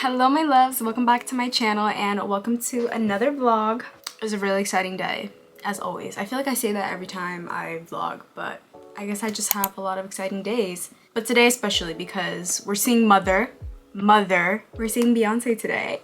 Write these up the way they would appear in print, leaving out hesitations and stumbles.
Hello my loves, welcome back to my channel and welcome to another vlog. It was a really exciting day, as always. I feel like I say that every time I vlog, but I guess I just have a lot of exciting days. But today especially because we're seeing we're seeing Beyonce today.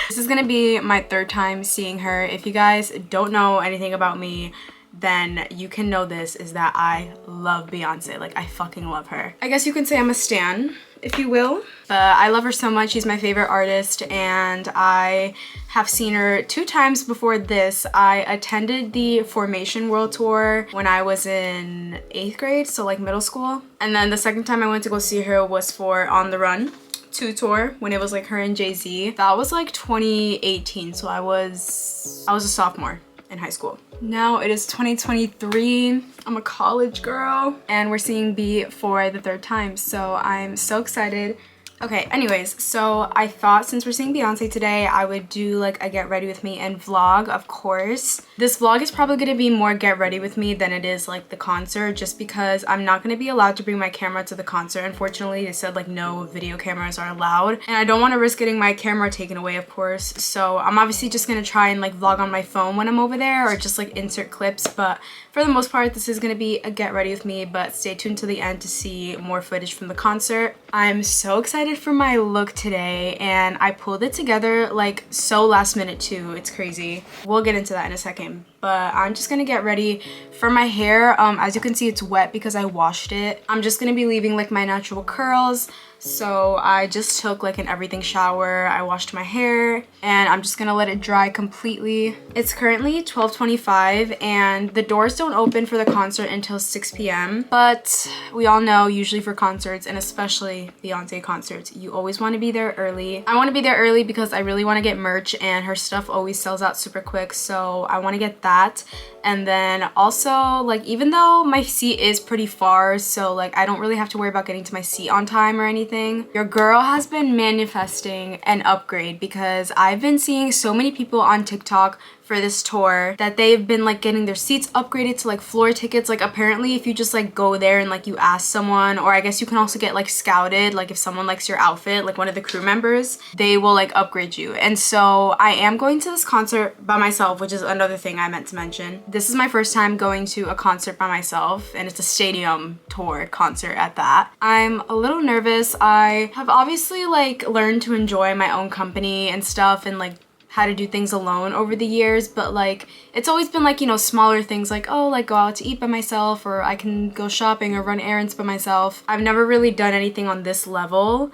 This is gonna be my third time seeing her. If you guys don't know anything about me, then you can know this is that I love Beyonce. Like, I fucking love her. I guess you can say I'm a stan, if you will. But I love her so much. She's my favorite artist and I have seen her 2 times before this. I attended the Formation World Tour when I was in 8th grade, so like middle school. And then the second time I went to go see her was for On the Run 2 tour when it was like her and Jay-Z. That was like 2018, so I was a sophomore in high school. Now it is 2023. I'm a college girl and we're seeing B for the 3rd time, so I'm so excited. Okay, anyways, so I thought since we're seeing Beyonce today, I would do like a get ready with me and vlog, of course. This vlog is probably gonna be more get ready with me than it is like the concert, just because I'm not gonna be allowed to bring my camera to the concert. Unfortunately, they said like no video cameras are allowed and I don't want to risk getting my camera taken away, of course. So I'm obviously just gonna try and like vlog on my phone when I'm over there or just like insert clips, but for the most part, this is gonna be a get ready with me, but stay tuned to the end to see more footage from the concert. I'm so excited for my look today and I pulled it together like so last minute too. It's crazy. We'll get into that in a second, but I'm just gonna get ready for my hair. As you can see, it's wet because I washed it. I'm just gonna be leaving like my natural curls. So I just took like an everything shower. I washed my hair and I'm just gonna let it dry completely. It's currently 12:25 and the doors don't open for the concert until 6 p.m. But we all know usually for concerts and especially Beyonce concerts, you always want to be there early. I want to be there early because I really want to get merch and her stuff always sells out super quick. So I want to get that. And then also, like, even though my seat is pretty far, so like I don't really have to worry about getting to my seat on time or anything, your girl has been manifesting an upgrade because I've been seeing so many people on TikTok for this tour that they've been like getting their seats upgraded to like floor tickets. Like apparently if you just like go there and like you ask someone, or I guess you can also get like scouted, like if someone likes your outfit, like one of the crew members, they will like upgrade you. And so I am going to this concert by myself, which is another thing I meant to mention. This is my first time going to a concert by myself and it's a stadium tour concert at that. I'm a little nervous. I have obviously like learned to enjoy my own company and stuff and like how to do things alone over the years, but like it's always been like, you know, smaller things like, oh, like go out to eat by myself, or I can go shopping or run errands by myself. I've never really done anything on this level.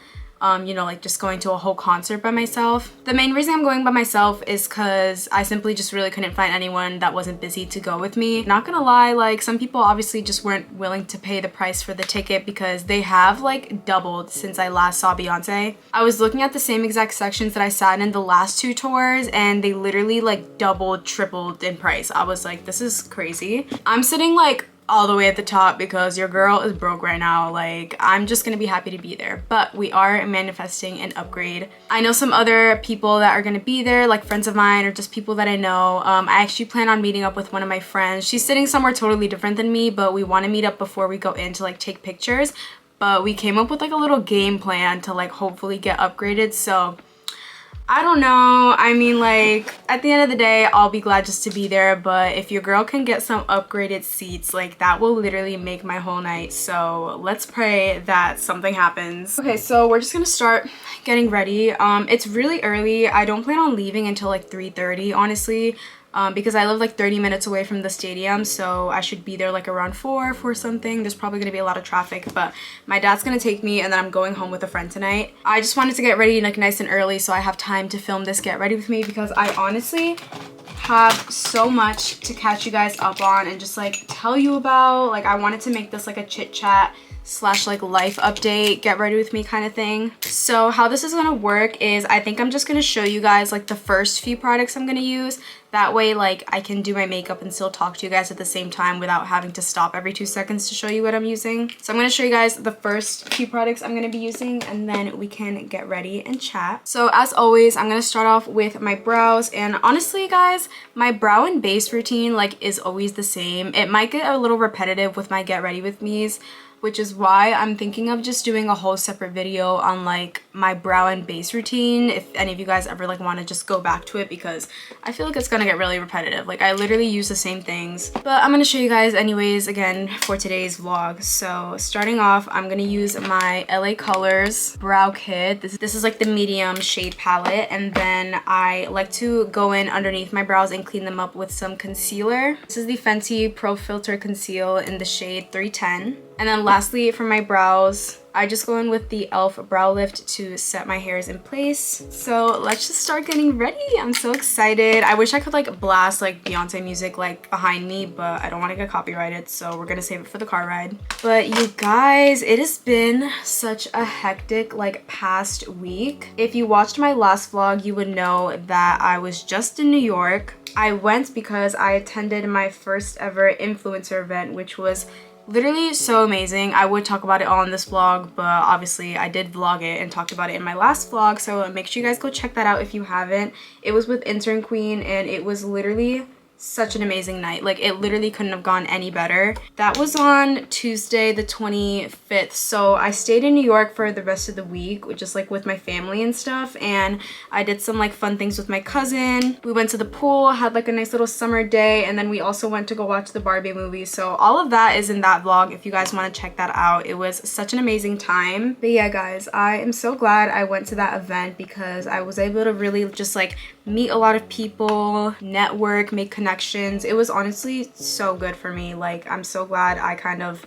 You know, like just going to a whole concert by myself. The main reason I'm going by myself is because I simply just really couldn't find anyone that wasn't busy to go with me. Not gonna lie, like some people obviously just weren't willing to pay the price for the ticket because they have like doubled since I last saw Beyonce. I was looking at the same exact sections that I sat in the last 2 tours and they literally like doubled, tripled in price. I was like, this is crazy. I'm sitting like all the way at the top because your girl is broke right now. Like, I'm just gonna be happy to be there, but we are manifesting an upgrade. I know some other people that are gonna be there, like friends of mine or just people that I know. I actually plan on meeting up with one of my friends. She's sitting somewhere totally different than me, but we want to meet up before we go in to like take pictures. But we came up with like a little game plan to like hopefully get upgraded. So I don't know. I mean, like, at the end of the day, I'll be glad just to be there, but if your girl can get some upgraded seats, like, that will literally make my whole night. So let's pray that something happens. Okay, so we're just gonna start getting ready. It's really early. I don't plan on leaving until like 3:30, honestly. Because I live like 30 minutes away from the stadium, so I should be there like around 4 for something. There's probably gonna be a lot of traffic, but my dad's gonna take me and then I'm going home with a friend tonight. I just wanted to get ready like nice and early so I have time to film this get ready with me because I honestly have so much to catch you guys up on and just like tell you about. Like, I wanted to make this like a chit chat / like life update, get ready with me kind of thing. So how this is gonna work is I think I'm just gonna show you guys like the first few products I'm gonna use. That way like I can do my makeup and still talk to you guys at the same time without having to stop every 2 seconds to show you what I'm using. So I'm gonna show you guys the first few products I'm gonna be using and then we can get ready and chat. So as always, I'm gonna start off with my brows, and honestly guys, my brow and base routine like is always the same. It might get a little repetitive with my get ready with me's, which is why I'm thinking of just doing a whole separate video on like my brow and base routine, if any of you guys ever like want to just go back to it, because I feel like it's gonna get really repetitive. Like I literally use the same things, but I'm gonna show you guys anyways again for today's vlog. So starting off, I'm gonna use my LA Colors brow kit. This is like the medium shade palette, and then I like to go in underneath my brows and clean them up with some concealer. This is the Fenty Pro Filter Conceal in the shade 310. And then lastly, for my brows, I just go in with the e.l.f. brow lift to set my hairs in place. So let's just start getting ready. I'm so excited. I wish I could like blast like Beyonce music like behind me, but I don't want to get copyrighted, so we're gonna save it for the car ride. But you guys, it has been such a hectic like past week. If you watched my last vlog, you would know that I was just in New York. I went because I attended my first ever influencer event, which was literally so amazing. I would talk about it all in this vlog, but obviously I did vlog it and talked about it in my last vlog, so make sure you guys go check that out if you haven't. It was with Intern Queen, and it was literally such an amazing night. Like it literally couldn't have gone any better. That was on Tuesday the 25th, so I stayed in New York for the rest of the week, just like with my family and stuff, and I did some like fun things with my cousin. We went to the pool, had like a nice little summer day, and then we also went to go watch the Barbie movie. So all of that is in that vlog if you guys want to check that out. It was such an amazing time. But yeah guys, I am so glad I went to that event because I was able to really just like meet a lot of people, network, make connections. It was honestly so good for me. Like I'm so glad I kind of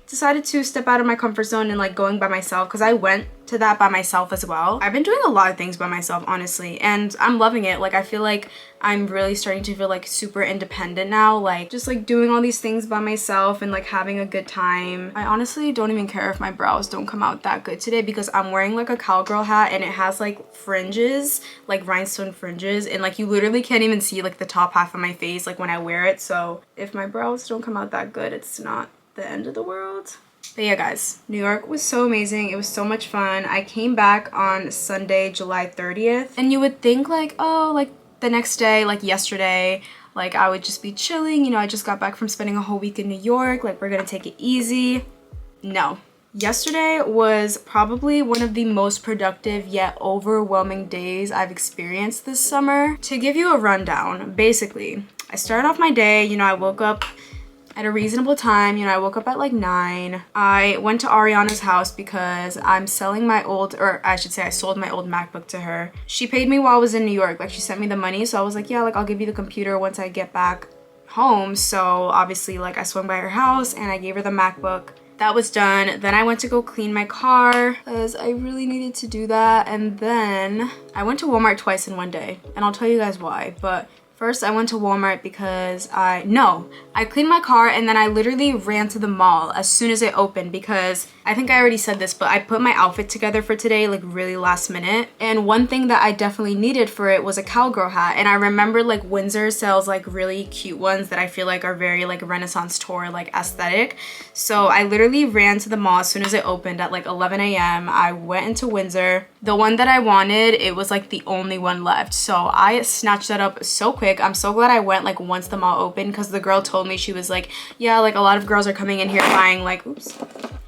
decided to step out of my comfort zone and like going by myself, because I went to that by myself as well. I've been doing a lot of things by myself, honestly, and I'm loving it. Like I feel like I'm really starting to feel like super independent now, like just like doing all these things by myself and like having a good time. I honestly don't even care if my brows don't come out that good today, because I'm wearing like a cowgirl hat and it has like fringes, like rhinestone fringes, and like you literally can't even see like the top half of my face like when I wear it. So if my brows don't come out that good, it's not the end of the world. But yeah guys, New York was so amazing. It was so much fun. I came back on Sunday, July 30th, and you would think like, oh, like the next day, like yesterday, like I would just be chilling, you know, I just got back from spending a whole week in New York, like we're gonna take it easy. No. Yesterday was probably one of the most productive yet overwhelming days I've experienced this summer. To give you a rundown, basically, I started off my day, you know, I woke up at a reasonable time. You know, I woke up at like 9. I went to Ariana's house because I'm selling my old, or I should say I sold my old MacBook to her. She paid me while I was in New York. Like she sent me the money, so I was like, yeah, like I'll give you the computer once I get back home. So obviously like I swung by her house and I gave her the MacBook. That was done. Then I went to go clean my car because I really needed to do that. And then I went to Walmart twice in one day, and I'll tell you guys why. But first, I went to Walmart because I cleaned my car, and then I literally ran to the mall as soon as it opened, because I think I already said this, but I put my outfit together for today like really last minute. And one thing that I definitely needed for it was a cowgirl hat. And I remember like Windsor sells like really cute ones that I feel like are very like Renaissance tour like aesthetic. So I literally ran to the mall as soon as it opened at like 11 a.m. I went into Windsor. The one that I wanted, it was like the only one left. So I snatched that up so quick. I'm so glad I went like once the mall opened, because the girl told me, she was like, yeah, like a lot of girls are coming in here buying like, oops.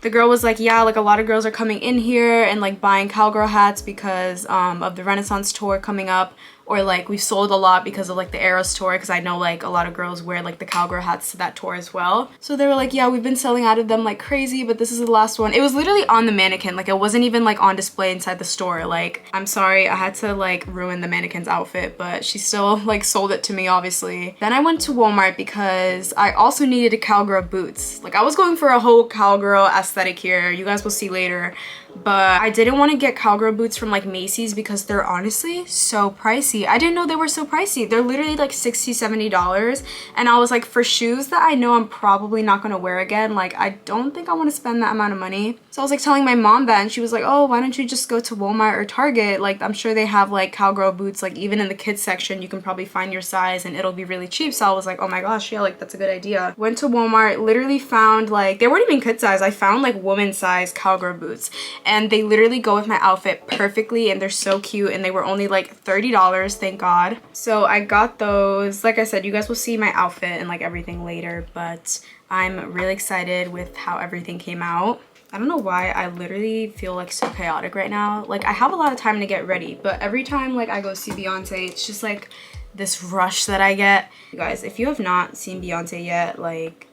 The girl was like, yeah, like a lot of girls are coming in here and like buying cowgirl hats because of the Renaissance tour coming up. Or like we've sold a lot because of like the Eras tour, because I know like a lot of girls wear like the cowgirl hats to that tour as well. So they were like, yeah, we've been selling out of them like crazy, but this is the last one. It was literally on the mannequin, like it wasn't even like on display inside the store. Like I'm sorry, I had to like ruin the mannequin's outfit, but she still like sold it to me, obviously. Then I went to Walmart because I also needed a cowgirl boots. Like I was going for a whole cowgirl aesthetic here, you guys will see later. But I didn't want to get cowgirl boots from like Macy's because they're honestly so pricey. I didn't know they were so pricey. They're literally like $60–$70, and I was like, for shoes that I know I'm probably not going to wear again, like I don't think I want to spend that amount of money. So I was like telling my mom that, and she was like, oh, why don't you just go to Walmart or Target? Like I'm sure they have like cowgirl boots, like even in the kids section you can probably find your size and it'll be really cheap. So I was like, oh my gosh, yeah, like that's a good idea. Went to Walmart, literally found like, they weren't even kid size. I found like woman size cowgirl boots. and they literally go with my outfit perfectly, and they're so cute, and they were only like $30, thank God. So I got those. Like I said, you guys will see my outfit and like everything later, but I'm really excited with how everything came out. I don't know why I literally feel like so chaotic right now. Like I have a lot of time to get ready, but every time like I go see Beyonce, it's just like this rush that I get. You guys, if you have not seen Beyonce yet, like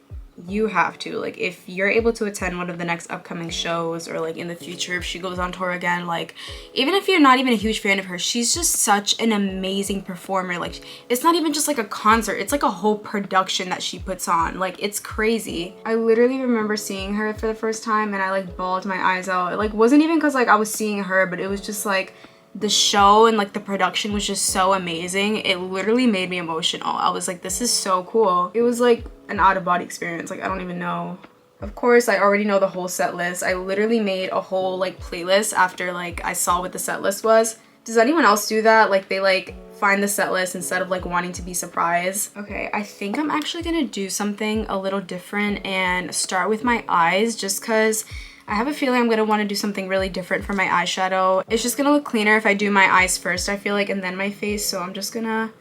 you have to. Like if you're able to attend one of the next upcoming shows, or like in the future if she goes on tour again, like even if you're not even a huge fan of her, she's just such an amazing performer. Like it's not even just like a concert, it's like a whole production that she puts on. Like it's crazy. I literally remember seeing her for the first time and I like bawled my eyes out. It like wasn't even because like I was seeing her, but it was just like the show and like the production was just so amazing. It literally made me emotional. I was like, this is so cool. It was like an out-of-body experience. Like I don't even know. Of course, I already know the whole set list. I literally made a whole like playlist after like I saw what the set list was. Does anyone else do that? Like they like find the set list instead of like wanting to be surprised. Okay, I think I'm actually gonna do something a little different and start with my eyes, just because I have a feeling I'm gonna want to do something really different for my eyeshadow. It's just gonna look cleaner if I do my eyes first, I feel like, and then my face. So I'm just gonna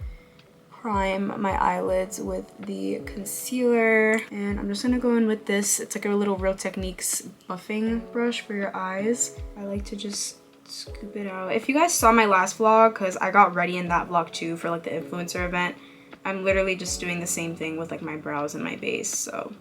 prime my eyelids with the concealer, and I'm just gonna go in with this. It's like a little Real Techniques buffing brush for your eyes. I like to just scoop it out. If you guys saw my last vlog, because I got ready in that vlog too for like the influencer event, I'm literally just doing the same thing with like my brows and my base. So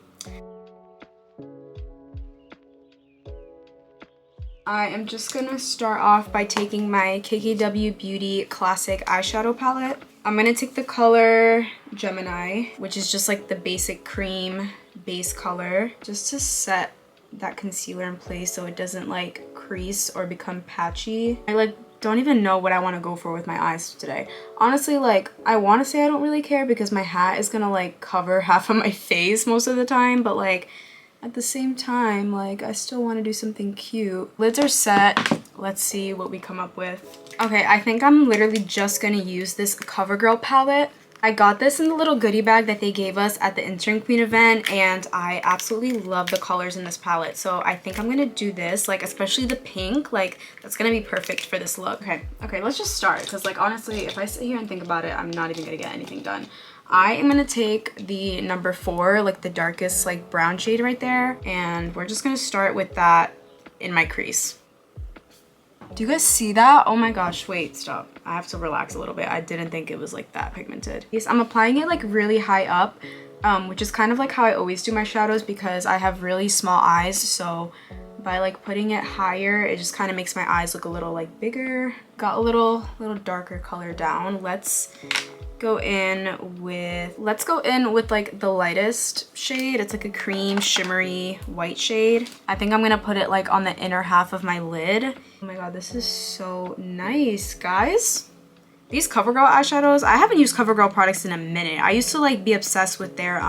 I am just gonna start off by taking my KKW Beauty Classic Eyeshadow Palette. I'm gonna take the color Gemini, which is just like the basic cream base color, just to set that concealer in place so it doesn't like crease or become patchy. I like don't even know what I want to go for with my eyes today. Honestly, like I want to say I don't really care because my hat is gonna like cover half of my face most of the time, but like at the same time, like I still want to do something cute. Lids are set. Let's see what we come up with. Okay, I think I'm literally just gonna use this CoverGirl palette. I got this in the little goodie bag that they gave us at the Intern Queen event, and I absolutely love the colors in this palette. So I think I'm gonna do this, like especially the pink, like that's gonna be perfect for this look. Okay, let's just start, because like honestly, if I sit here and think about it, I'm not even gonna get anything done. I am gonna take the number 4, like the darkest like brown shade right there, and we're just gonna start with that in my crease. Do you guys see that? Oh my gosh, wait, stop. I have to relax a little bit. I didn't think it was like that pigmented. Yes, I'm applying it like really high up, which is kind of like how I always do my shadows because I have really small eyes. So by like putting it higher, it just kind of makes my eyes look a little like bigger. Got a little darker color down. Let's go in with like the lightest shade. It's like a cream shimmery white shade. I think I'm gonna put it like on the inner half of my lid. Oh my god, this is so nice, guys. These CoverGirl eyeshadows, I haven't used CoverGirl products in a minute. I used to like be obsessed with their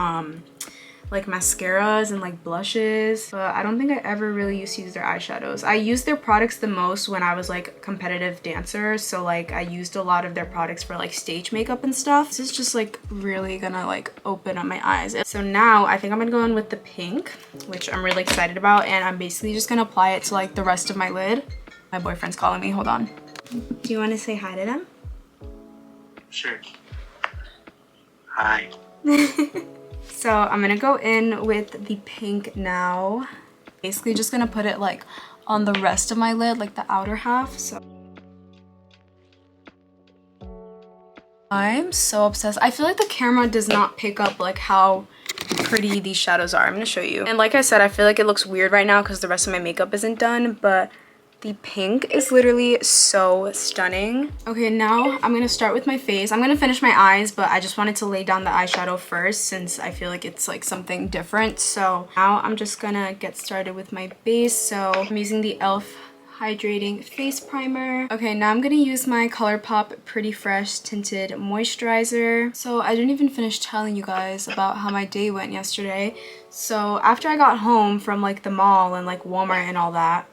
like mascaras and like blushes, but I don't think I ever really used to use their eyeshadows. I used their products the most when I was like a competitive dancer, so like I used a lot of their products for like stage makeup and stuff. This is just like really gonna like open up my eyes. So now I think I'm gonna go in with the pink, which I'm really excited about, and I'm basically just gonna apply it to like the rest of my lid. My boyfriend's calling me, hold on. Do you want to say hi to them? Sure. Hi. So I'm gonna go in with the pink now. Basically just gonna put it like on the rest of my lid, like the outer half. So I'm so obsessed. I feel like the camera does not pick up like how pretty these shadows are. I'm gonna show you. And like I said, I feel like it looks weird right now because the rest of my makeup isn't done, but the pink is literally so stunning. Okay, now I'm gonna start with my face. I'm gonna finish my eyes, but I just wanted to lay down the eyeshadow first since I feel like it's like something different. So now I'm just gonna get started with my base. So I'm using the e.l.f. Hydrating Face Primer. Okay, now I'm gonna use my ColourPop Pretty Fresh Tinted Moisturizer. So I didn't even finish telling you guys about how my day went yesterday. So after I got home from like the mall and like Walmart and all that,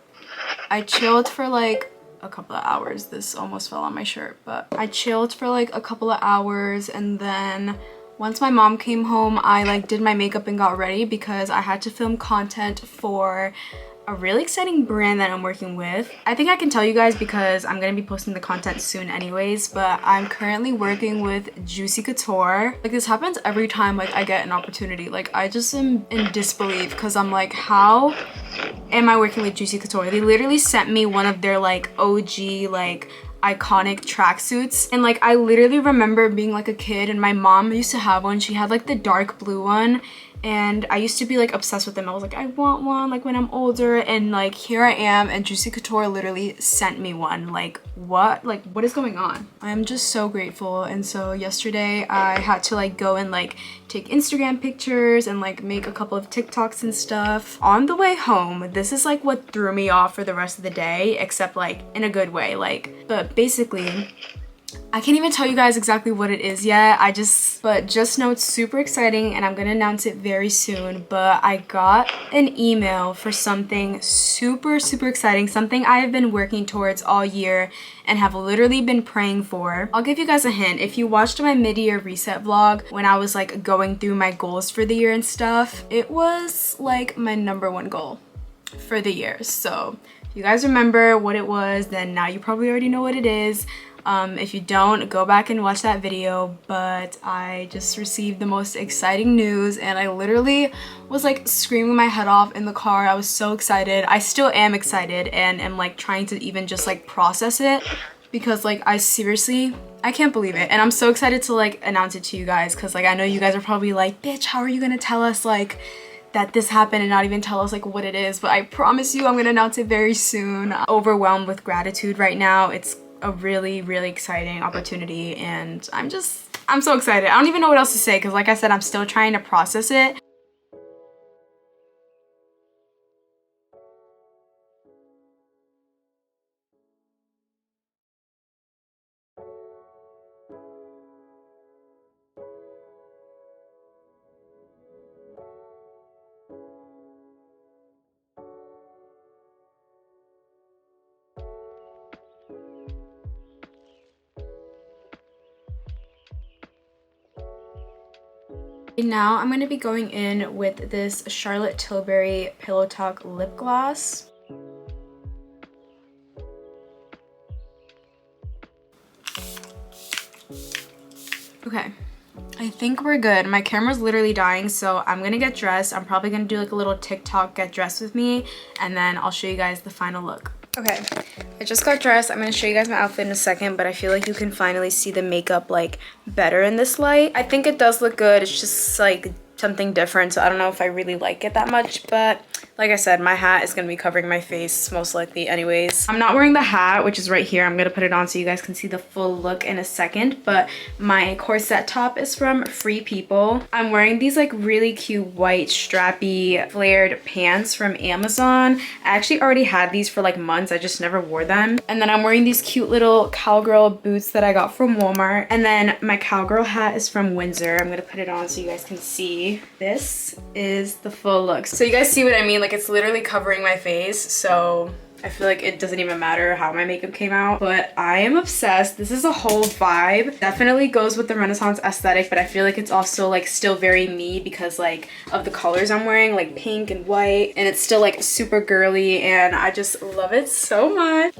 I chilled for like a couple of hours. This almost fell on my shirt, but I chilled for like a couple of hours, and then once my mom came home, I like did my makeup and got ready because I had to film content for a really exciting brand that I'm working with. I think I can tell you guys because I'm gonna be posting the content soon anyways, but I'm currently working with Juicy Couture. Like, this happens every time like I get an opportunity. Like, I just am in disbelief because I'm like, how am I working with Juicy Couture? They literally sent me one of their like OG like iconic tracksuits, and like I literally remember being like a kid and my mom used to have one. She had like the dark blue one, and I used to be like obsessed with them. I was like, I want one like when I'm older, and like here I am, and Juicy Couture literally sent me one. Like, what is going on? I'm just so grateful. And so yesterday I had to like go and like take Instagram pictures and like make a couple of TikToks and stuff. On the way home, this is like what threw me off for the rest of the day, except like in a good way. Like, but basically I can't even tell you guys exactly what it is yet. But just know it's super exciting and I'm gonna announce it very soon. But I got an email for something super exciting, something I have been working towards all year and have literally been praying for. I'll give you guys a hint. If you watched my mid-year reset vlog when I was like going through my goals for the year and stuff, it was like my #1 goal for the year. So if you guys remember what it was, then now you probably already know what it is. If you don't, go back and watch that video. But I just received the most exciting news and I literally was like screaming my head off in the car. I was so excited. I still am excited and am like trying to even just like process it, because like I can't believe it. And I'm so excited to like announce it to you guys, because like I know you guys are probably like, bitch, how are you gonna tell us like that this happened and not even tell us like what it is? But I promise you I'm gonna announce it very soon. Overwhelmed with gratitude right now. It's a really exciting opportunity and I'm so excited. I don't even know what else to say, because like I said, I'm still trying to process it. Now I'm going to be going in with this Charlotte Tilbury Pillow Talk lip gloss. Okay, I think we're good. My camera's literally dying, so I'm gonna get dressed. I'm probably gonna do like a little TikTok get dressed with me, and then I'll show you guys the final look. Okay, I just got dressed. I'm gonna show you guys my outfit in a second, but I feel like you can finally see the makeup like better in this light. I think it does look good. It's just like something different, so I don't know if I really like it that much, but like I said, my hat is gonna be covering my face most likely anyways. I'm not wearing the hat, which is right here. I'm gonna put it on so you guys can see the full look in a second, but my corset top is from Free People. I'm wearing these like really cute white strappy flared pants from Amazon. I actually already had these for like months. I just never wore them. And then I'm wearing these cute little cowgirl boots that I got from Walmart. And then my cowgirl hat is from Windsor. I'm gonna put it on so you guys can see. This is the full look. So you guys see what I mean? Like, it's literally covering my face, so I feel like it doesn't even matter how my makeup came out, but I am obsessed. This is a whole vibe. Definitely goes with the Renaissance aesthetic, but I feel like it's also like still very me because like of the colors I'm wearing, like pink and white, and it's still like super girly, and I just love it so much.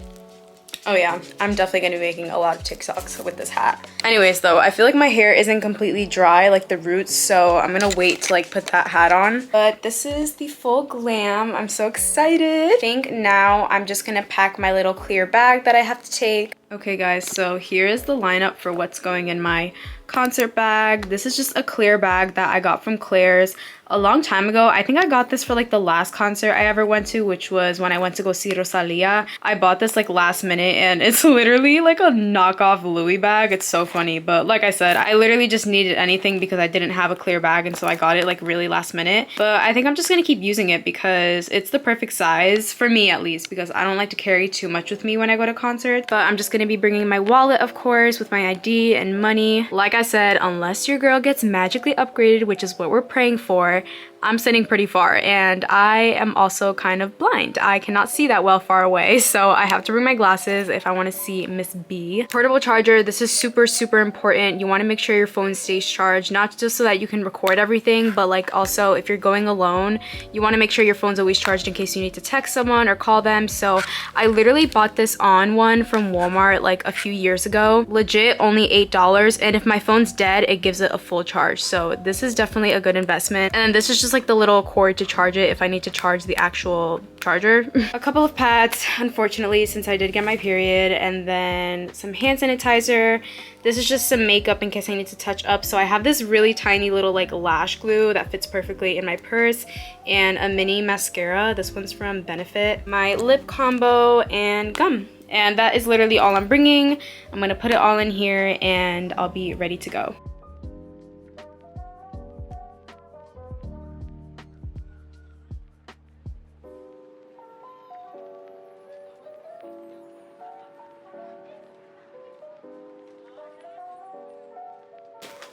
Oh yeah, I'm definitely gonna be making a lot of TikToks with this hat. Anyways though, I feel like my hair isn't completely dry, like the roots, so I'm gonna wait to like put that hat on. But this is the full glam. I'm so excited. I think now I'm just gonna pack my little clear bag that I have to take. Okay guys, so here is the lineup for what's going in my concert bag. This is just a clear bag that I got from Claire's a long time ago. I think I got this for like the last concert I ever went to, which was when I went to go see Rosalia. I bought this like last minute and it's literally like a knockoff Louis bag. It's so funny, but like I said, I literally just needed anything because I didn't have a clear bag, and so I got it like really last minute. But I think I'm just gonna keep using it because it's the perfect size for me, at least, because I don't like to carry too much with me when I go to concerts. But I'm just gonna be bringing my wallet, of course, with my ID and money. Like I said, unless your girl gets magically upgraded, which is what we're praying for, I'm sitting pretty far, and I am also kind of blind. I cannot see that well far away, so I have to bring my glasses if I want to see Miss B. Portable charger, this is super, super important. You want to make sure your phone stays charged, not just so that you can record everything, but like also if you're going alone, you want to make sure your phone's always charged in case you need to text someone or call them. So I literally bought this on one from Walmart like a few years ago. Legit only $8, and if my phone's dead, it gives it a full charge. So this is definitely a good investment. And then this is just like the little cord to charge it if I need to charge the actual charger. A couple of pads, unfortunately, since I did get my period, and then some hand sanitizer. This is just some makeup in case I need to touch up. So I have this really tiny little like lash glue that fits perfectly in my purse, and a mini mascara. This one's from Benefit. My lip combo and gum. And that is literally all I'm bringing. I'm gonna put it all in here and I'll be ready to go.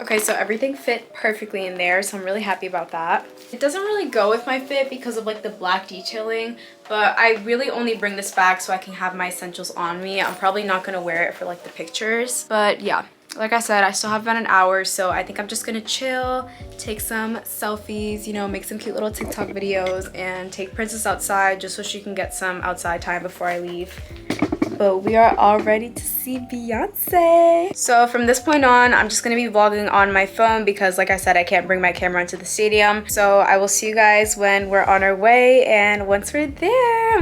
Okay, so everything fit perfectly in there, so I'm really happy about that. It doesn't really go with my fit because of like the black detailing, but I really only bring this bag so I can have my essentials on me. I'm probably not gonna wear it for like the pictures, but yeah. Like I said, I still have about an hour, so I think I'm just gonna chill, take some selfies, you know, make some cute little TikTok videos, and take Princess outside just so she can get some outside time before I leave. But we are all ready to see Beyonce. So from this point on, I'm just gonna be vlogging on my phone because like I said, I can't bring my camera into the stadium. So I will see you guys when we're on our way and once we're there.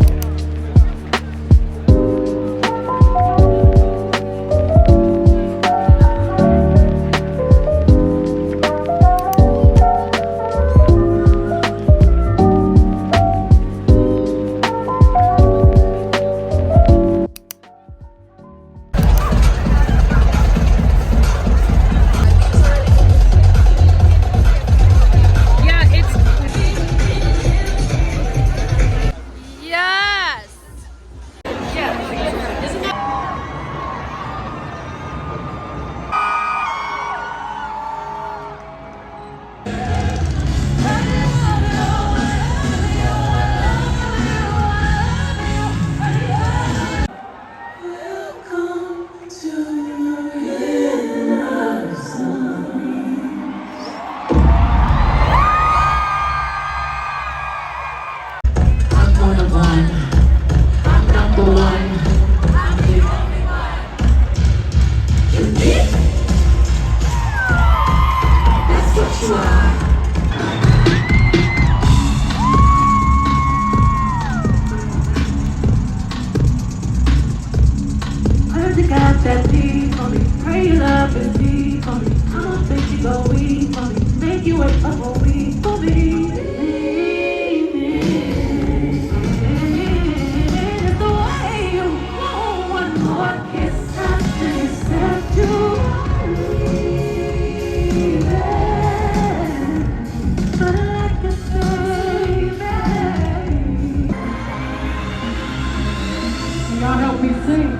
Y'all help me sing.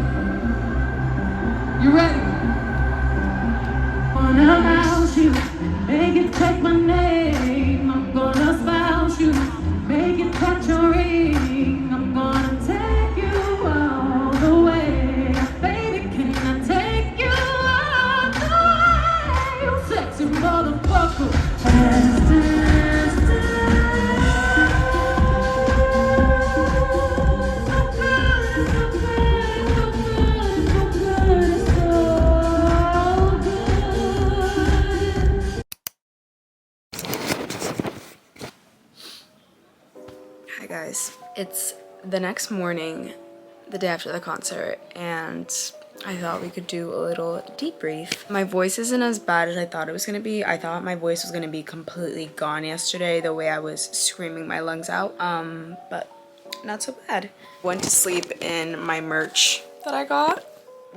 You ready? Wanna house you, make it take my name. I'm gonna spouse you, make it touch your ring. I'm gonna take you all the way. Baby, can I take you all the way? You sexy motherfucker. Dance, dance, dance. Hi guys, it's the next morning, the day after the concert, and I thought we could do a little debrief. My voice isn't as bad as I thought it was gonna be. I thought my voice was gonna be completely gone yesterday, the way I was screaming my lungs out, but not so bad. Went to sleep in my merch that I got.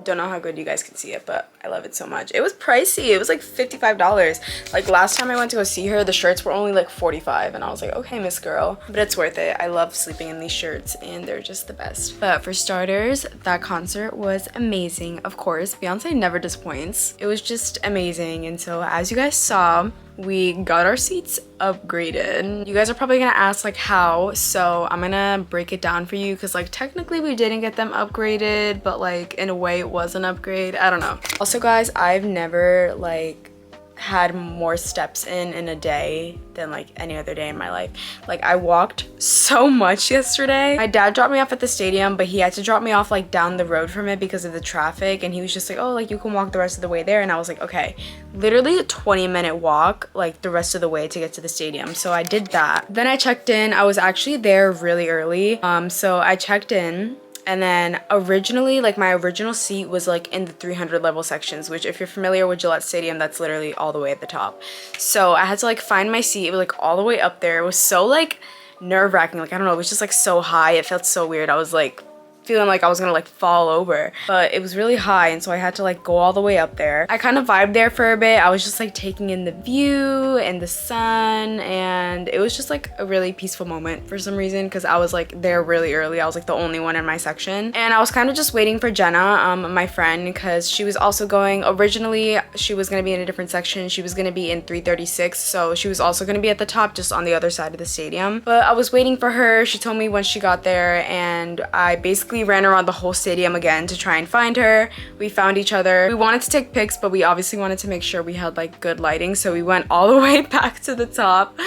Don't know how good you guys can see it, but I love it so much. It was pricey. It was like $55. Like last time I went to go see her, the shirts were only like $45, and I was like, okay, Miss Girl. But it's worth it. I love sleeping in these shirts and they're just the best. But for starters, that concert was amazing. Of course, Beyonce never disappoints. It was just amazing. And so as you guys saw, we got our seats upgraded. You guys are probably gonna ask like how, so I'm gonna break it down for you because like technically we didn't get them upgraded, but like in a way it was an upgrade. I don't know. Also guys, I've never like had more steps in a day than like any other day in my life. Like I walked so much yesterday. My dad dropped me off at the stadium, but he had to drop me off like down the road from it because of the traffic, and he was just like, oh, like you can walk the rest of the way there, and I was like, okay. Literally a 20-minute walk like the rest of the way to get to the stadium. So I did that. Then I checked in. I was actually there really early, so I checked in. And then originally, like my original seat was like in the 300 level sections, which if you're familiar with Gillette Stadium, that's literally all the way at the top. So I had to like find my seat. It was like all the way up there. It was so like nerve-wracking. Like, I don't know, it was just like so high. It felt so weird. I was like feeling like I was gonna like fall over, but it was really high, and so I had to like go all the way up there. I kind of vibed there for a bit. I was just like taking in the view and the sun, and it was just like a really peaceful moment for some reason because I was like there really early. I was like the only one in my section, and I was kind of just waiting for Jenna, my friend, because she was also going. Originally she was gonna be in a different section. She was gonna be in 336, so she was also gonna be at the top, just on the other side of the stadium. But I was waiting for her. She told me when she got there, and I basically ran around the whole stadium again to try and find her. We found each other. We wanted to take pics, but we obviously wanted to make sure we had like good lighting, so we went all the way back to the top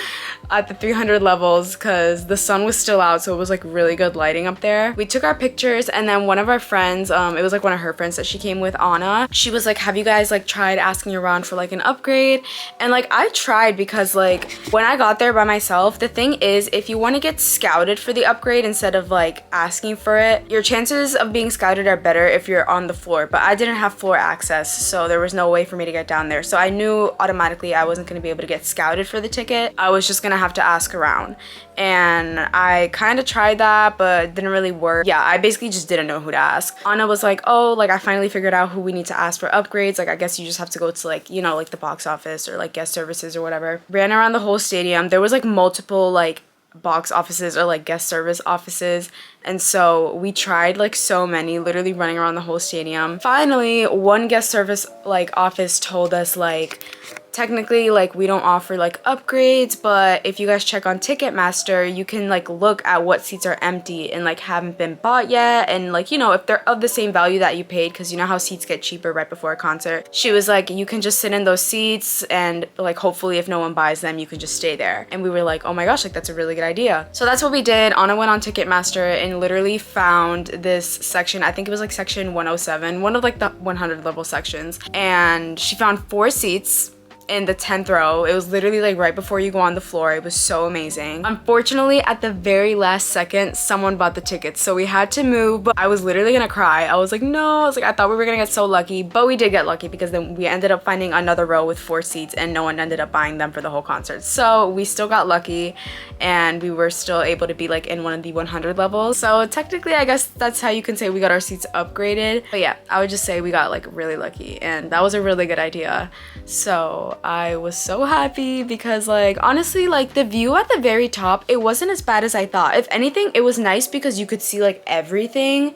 at the 300 levels because the sun was still out, so it was like really good lighting up there. We took our pictures, and then one of our friends, it was like one of her friends that she came with, Anna, she was like, have you guys like tried asking around for like an upgrade? And like I tried, because like when I got there by myself, the thing is, if you want to get scouted for the upgrade instead of like asking for it, your chances of being scouted are better if you're on the floor. But I didn't have floor access, so there was no way for me to get down there, so I knew automatically I wasn't going to be able to get scouted for the ticket. I was just gonna have to ask around, and I kind of tried that, but it didn't really work. Yeah, I basically just didn't know who to ask. Anna was like, oh, like I finally figured out who we need to ask for upgrades. Like I guess you just have to go to like, you know, like the box office or like guest services or whatever. Ran around the whole stadium. There was like multiple like box offices or like guest service offices, and so we tried like so many, literally running around the whole stadium. Finally, one guest service like office told us like, technically like we don't offer like upgrades, but if you guys check on Ticketmaster, you can like look at what seats are empty and like haven't been bought yet, and like, you know, if they're of the same value that you paid, because you know how seats get cheaper right before a concert. She was like, you can just sit in those seats, and like hopefully if no one buys them, you can just stay there. And we were like, oh my gosh, like that's a really good idea. So that's what we did. Anna went on Ticketmaster and literally found this section. I think it was like section 107, one of like the 100 level sections, and she found 4 seats in the 10th row. It was literally like right before you go on the floor. It was so amazing. Unfortunately, at the very last second, someone bought the tickets, so we had to move, but I was literally gonna cry. I was like, no, I was like, I thought we were gonna get so lucky, but we did get lucky because then we ended up finding another row with 4 seats, and no one ended up buying them for the whole concert. So we still got lucky, and we were still able to be like in one of the 100 levels. So technically, I guess that's how you can say we got our seats upgraded. But yeah, I would just say we got like really lucky, and that was a really good idea. So I was so happy because like honestly, like the view at the very top, it wasn't as bad as I thought. If anything, it was nice because you could see like everything,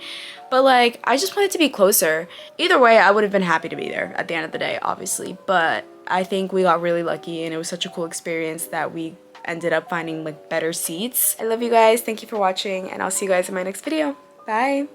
but like I just wanted to be closer. Either way, I would have been happy to be there at the end of the day, obviously, but I think we got really lucky, and it was such a cool experience that we ended up finding like better seats. I love you guys. Thank you for watching, and I'll see you guys in my next video. Bye.